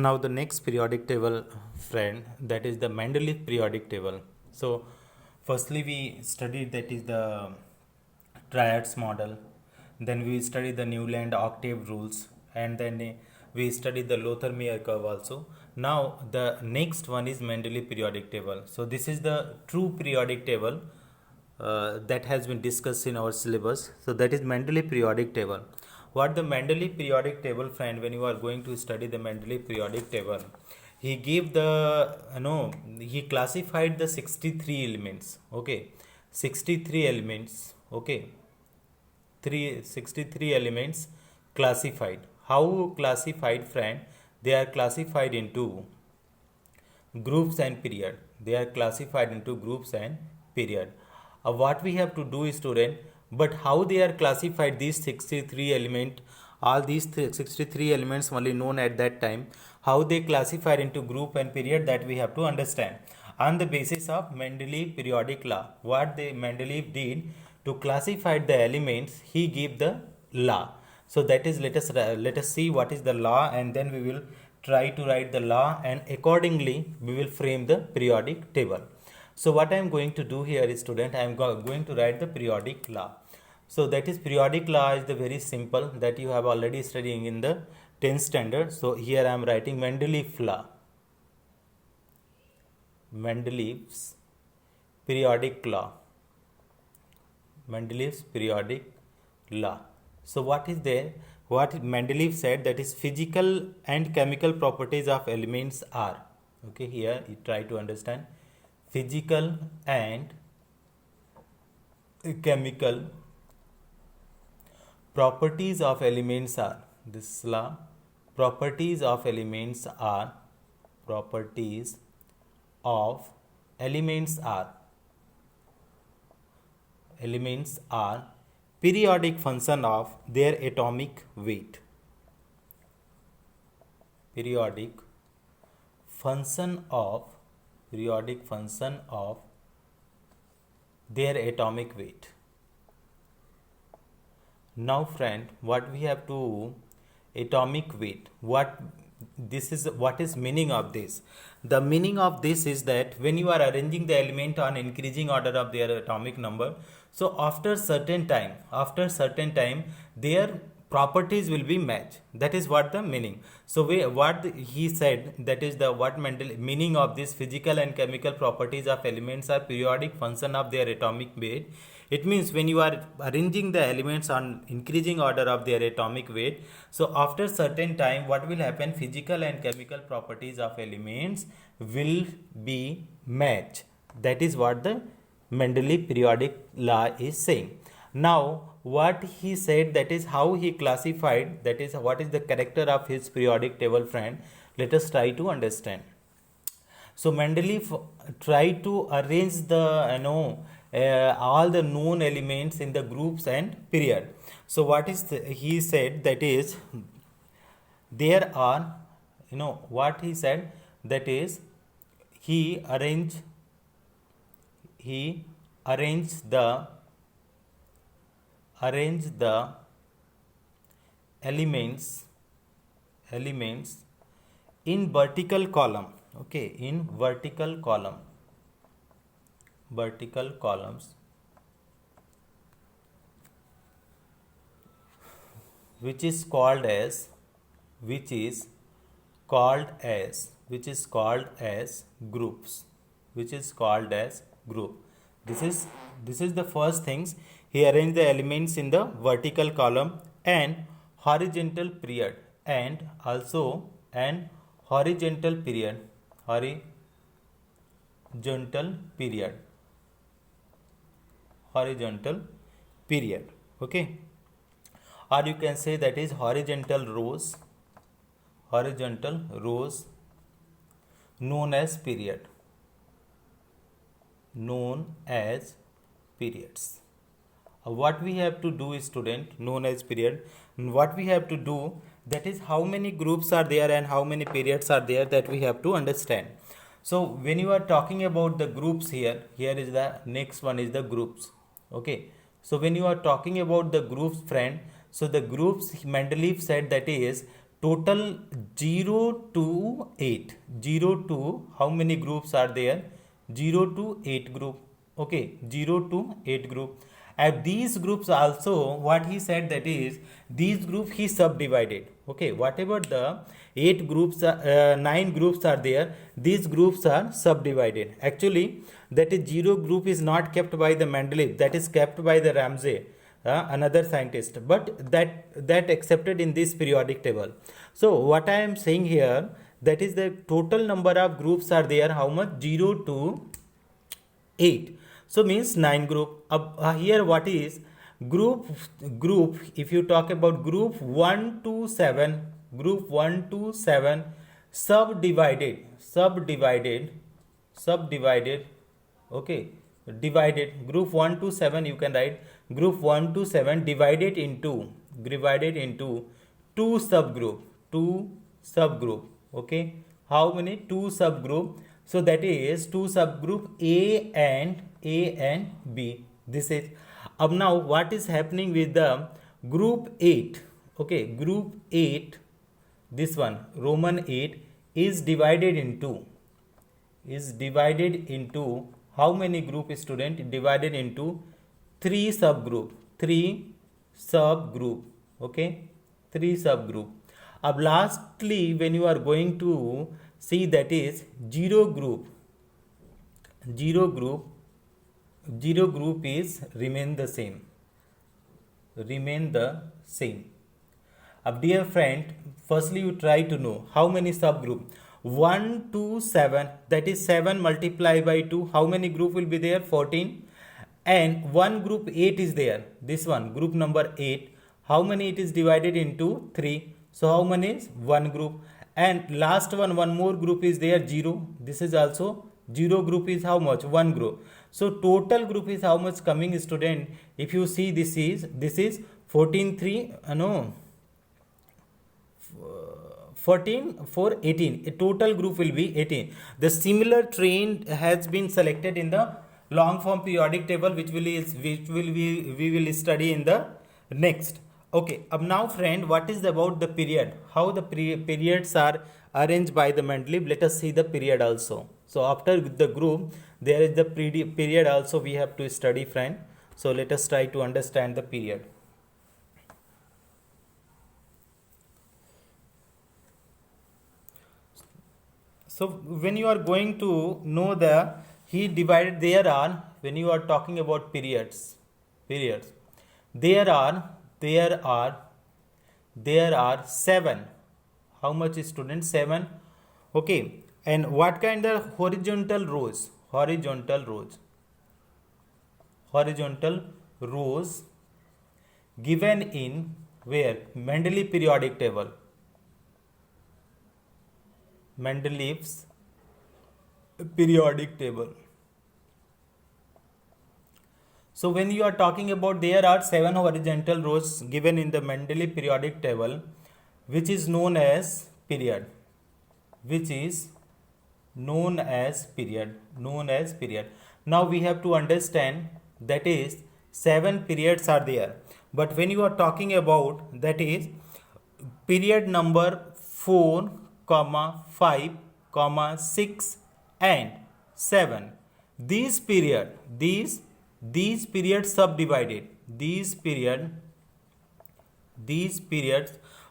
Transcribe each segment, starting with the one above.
Now the next periodic table, friend, that is the Mendeleev periodic table. So firstly we studied that is the triads model, then we studied the Newland octave rules, and then we studied the Lothar-Meyer curve also. Now the next one is Mendeleev periodic table. So this is the true periodic table that has been discussed in our syllabus. So that is Mendeleev periodic table. What the Mendeleev periodic table, friend, when you are going to study the Mendeleev periodic table, he gave the he classified the 63 elements. Okay, 63 elements. Okay, 63 elements classified. How classified, friend? They are classified into groups and period. They are classified into groups and period. What we have to do is, student, but how they are classified, these 63 element, all these 63 elements only known at that time, how they classified into group and period, that we have to understand on the basis of Mendeleev periodic law. What the Mendeleev did to classify the elements, he gave the law. So that is, let us see what is the law, and then we will try to write the law, and accordingly we will frame the periodic table. So what I am going to do here is, student, I am going to write the periodic law. So that is, periodic law is the very simple that you have already studying in the 10th standard. So here I am writing Mendeleev law. Mendeleev's periodic law. Mendeleev's periodic law. So what is there? What Mendeleev said, that is, physical and chemical properties of elements are. Okay, here you try to understand. Physical and chemical properties of elements are, this law, properties of elements are, properties of elements are periodic function of their atomic weight. Periodic function of their atomic weight. Now, friend, what we have to atomic weight, what is meaning of this? The meaning of this is that when you are arranging the element on increasing order of their atomic number, so after certain time their properties will be matched. That is what the meaning. So what he said, that is the what meaning of this physical and chemical properties of elements are periodic function of their atomic weight. It means when you are arranging the elements on increasing order of their atomic weight, so after certain time what will happen, physical and chemical properties of elements will be matched. That is what the Mendeleev periodic law is saying. Now what he said, that is how he classified, that is what is the character of his periodic table, friend. Let us try to understand. So Mendeleev tried to arrange the all the known elements in the groups and period. So what is he said, that is, there are, what he said, that is, he arranged the elements in vertical column. Okay, in vertical columns, which is called as groups. This is the first things. He arranged the elements in the vertical column and horizontal period, and also an horizontal period. Okay, or you can say that is horizontal rows known as periods. What we have to do is, student, known as period, what we have to do, that is how many groups are there and how many periods are there, that we have to understand. So when you are talking about the groups, here is the next one is the groups. Okay, so when you are talking about the groups, friend, so the groups, Mendeleev said, that is total 0 to 8, 0 to how many groups are there? 0 to 8 group. Okay, 0 to 8 group. And these groups also, what he said, that is these group he subdivided. Okay, whatever the 8 groups 9 groups are there, these groups are subdivided. Actually, that is 0 group is not kept by the Mendeleev, that is kept by the Ramsay, another scientist, but that accepted in this periodic table. So what I am saying here, that is the total number of groups are there, how much? 0 to 8. So means 9 group. Here what is group, if you talk about group 1 to 7, group 1 to 7 subdivided, okay, divided, group 1 to 7, you can write group 1 to 7 divided into two subgroup, okay. How many? Two subgroup. So that is two subgroup A and B. This is. Now what is happening with the group 8? Okay, group 8, this one Roman 8 is divided into how many group, student? Divided into three subgroup, okay, three subgroup. Lastly, when you are going to see, that is zero group is remain the same. Dear friend, firstly you try to know how many subgroup. 1 to 7, that is 7 multiplied by 2, how many group will be there? 14. And one group 8 is there, this one group number 8, how many it is divided into 3, so how many is? One group. And last one more group is there, 0, this is also 0 group is how much? One group. So total group is how much coming, student? If you see, this is 14 3 14 4 18, a total group will be 18. The similar trend has been selected in the long form periodic table, which we will study in the next. Okay, now friend, what is about the period? How the periods are arranged by the Mendeleev? Let us see the period also. So after the group, there is the period also we have to study, friend. So let us try to understand the period. So when you are going to know he divided, there are, when you are talking about periods, there are 7. How much, students? 7. Okay. And what kind of horizontal rows given in where? Mendeleev periodic table. Mendeleev's periodic table. So when you are talking about, there are 7 horizontal rows given in the Mendeleev periodic table, which is known as period. Now we have to understand, that is 7 periods are there. But when you are talking about, that is period number 4, 5, 6 and 7, these periods subdivided, these periods,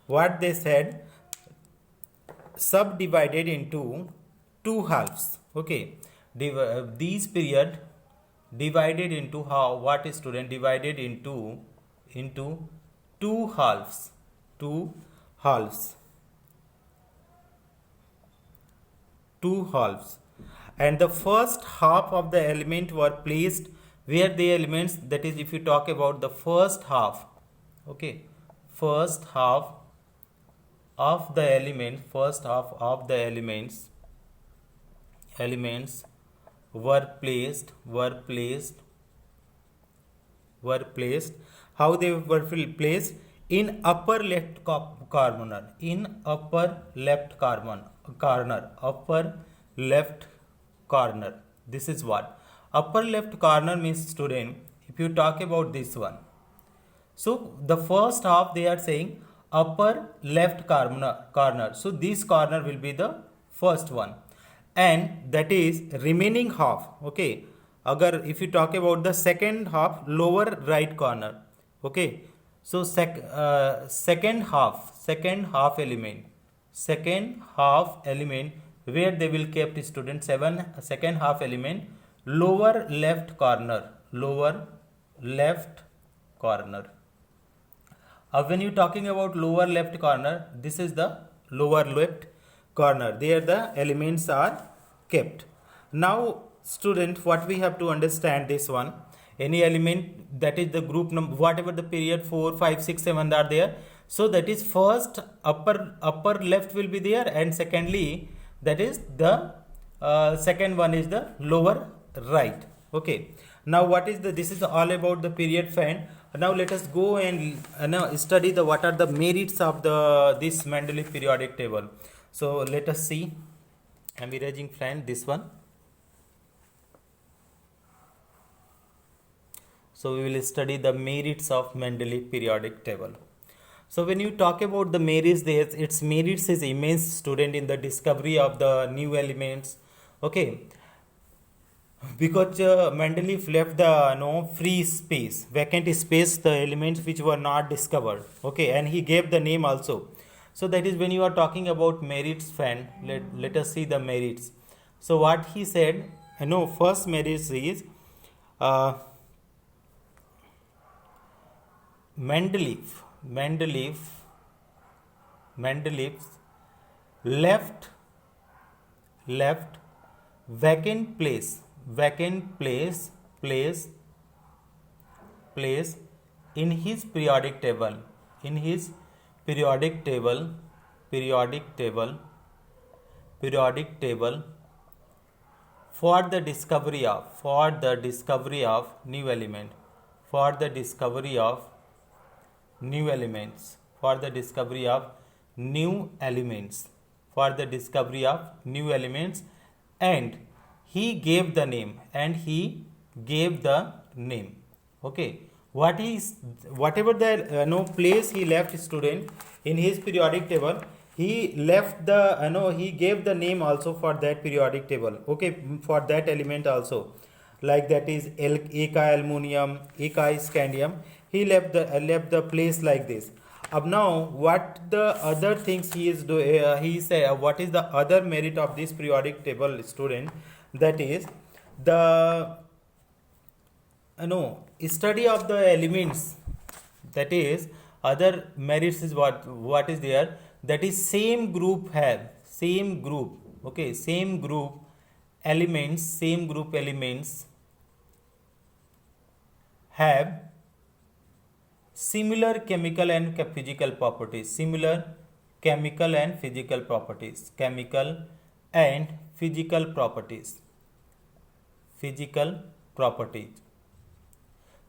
what they said, subdivided into 2 halves. Okay, these period divided into how? What is, student? Divided into 2 halves. And the first half of the element were placed where the elements, that is, if you talk about the first half, okay, first half of the elements were placed. How they were placed? In upper left corner. This is what? Upper left corner means, student, if you talk about this one. So the first half, they are saying upper left corner. So this corner will be the first one, and that is remaining half. Okay, agar if you talk about the second half, lower right corner. Okay, so second half element where they will kept student second half element, lower left corner, when you talking about lower left corner, this is the lower left corner. There the elements are kept. Now, student, what we have to understand this one. Any element that is the group number, whatever the period 4, 5, 6, 7 are there. So that is first upper left will be there, and secondly that is the second one is the lower right. Okay. Now what is the, this is all about the period fan. Now let us go and now study the what are the merits of the this Mendeleev periodic table. So let us see. I'm erasing friend this one. So we will study the merits of Mendeleev periodic table. So when you talk about the merits, its merits is immense, student, in the discovery of the new elements. Okay, because Mendeleev left the free space, vacant space, the elements which were not discovered. Okay, and he gave the name also. So that is when you are talking about merits, fan. Let us see the merits. So what he said, first merits is Mendeleev left vacant place in his periodic table for the discovery of new element, and he gave the name. Okay, whatever the place he left, student, in his periodic table, he left the he gave the name also for that periodic table. Okay, for that element also, like that is Eka aluminum, Eka scandium. He left the place like this. Now what the other things he is doing, he say what is the other merit of this periodic table, student? That is the study of the elements. That is other merits is what is there, that is same group elements have similar chemical and physical properties,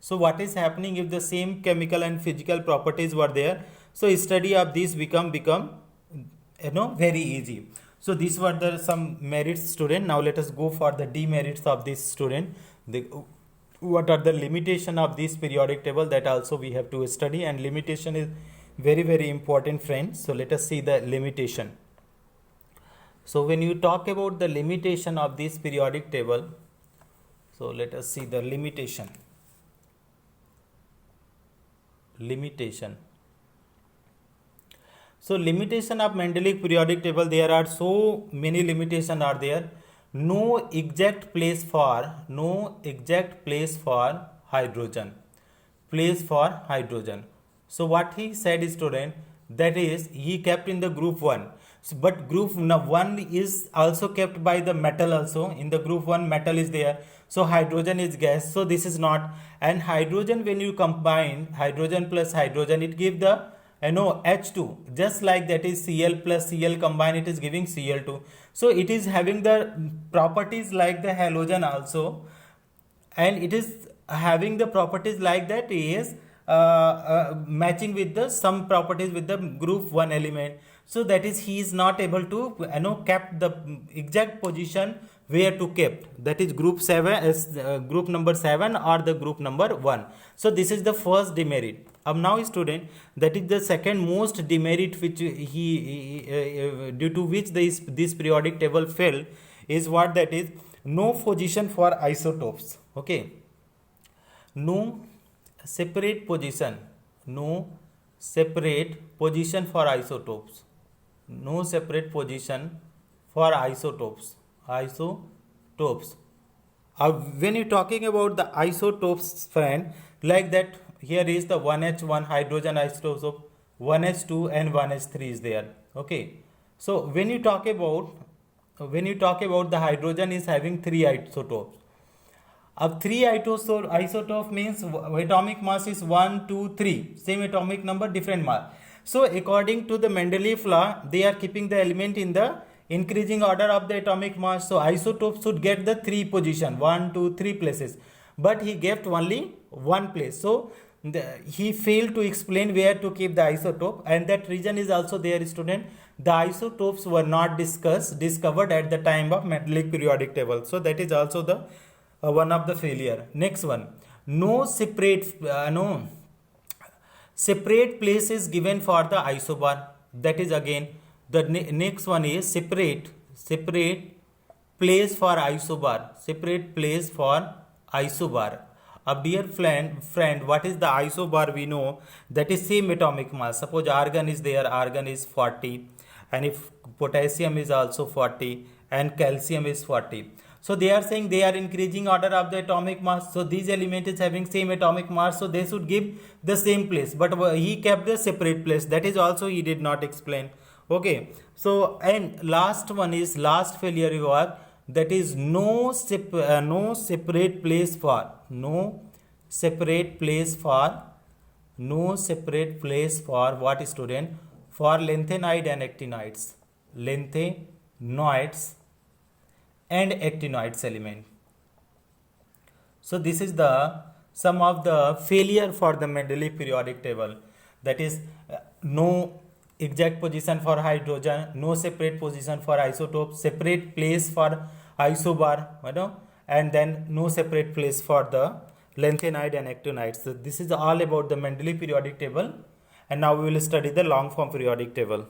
So what is happening if the same chemical and physical properties were there? So study of these become very easy. So these were the some merits, student. Now let us go for the demerits of this, student. What are the limitation of this periodic table, that also we have to study, and limitation is very, very important, friends. So let us see the limitation. So when you talk about the limitation of this periodic table, so let us see the limitation. So limitation of Mendeleev periodic table, there are so many limitations are there. No exact place for hydrogen. So what he said is, student, that is he kept in the group 1. So, but group 1 is also kept by the metal also. In the group 1 metal is there. So hydrogen is gas. So this is not. And hydrogen, when you combine hydrogen plus hydrogen, it gives the H2. Just like that is Cl plus Cl combine, it is giving Cl2. So it is having the properties like the halogen also, and it is having the properties like that is matching with the some properties with the group 1 element. So that is he is not able to kept the exact position where to kept, that is group 7 is group number 7 or the group number 1. So this is the first demerit. अब now student, that is the second most demerit which due to which this periodic table failed is what, that is no position for isotopes. Okay, no separate position, no separate position for isotopes, no separate position for isotopes. When you're talking about the isotopes, friend, like that, here is the 1H1 hydrogen isotope, 1H2 and 1H3 is there. Okay, so when you talk about the hydrogen is having 3 isotopes. अब 3 isotope means atomic mass is 1, 2, 3, same atomic number, different mass. So according to the Mendeleev law, they are keeping the element in the increasing order of the atomic mass. So isotope should get the 3 position, 1, 2, 3 places, but he gave only 1 place. So he failed to explain where to keep the isotope, and that reason is also there, student. The isotopes were not discovered at the time of Mendeleev periodic table. So that is also the one of the failure. Next one, no separate place is given for the isobar. That is again the next one is separate place for isobar. Separate place for isobar. Dear friend, what is the isobar? We know that is same atomic mass. Suppose argon is there, argon is 40, and if potassium is also 40 and calcium is 40. So they are saying they are increasing order of the atomic mass. So these element is having same atomic mass, so they should give the same place. But he kept the separate place. That is also he did not explain. Okay. So and last one is last failure was, that is no separate place for what, student? For lanthanoid and actinides. Lanthanoids and actinoids element. So this is the some of the failure for the Mendeleev periodic table. That is no exact position for hydrogen, no separate position for isotope, separate place for isobar, and then no separate place for the lanthanoid and actinides. So this is all about the Mendeleev periodic table, and now we will study the long form periodic table.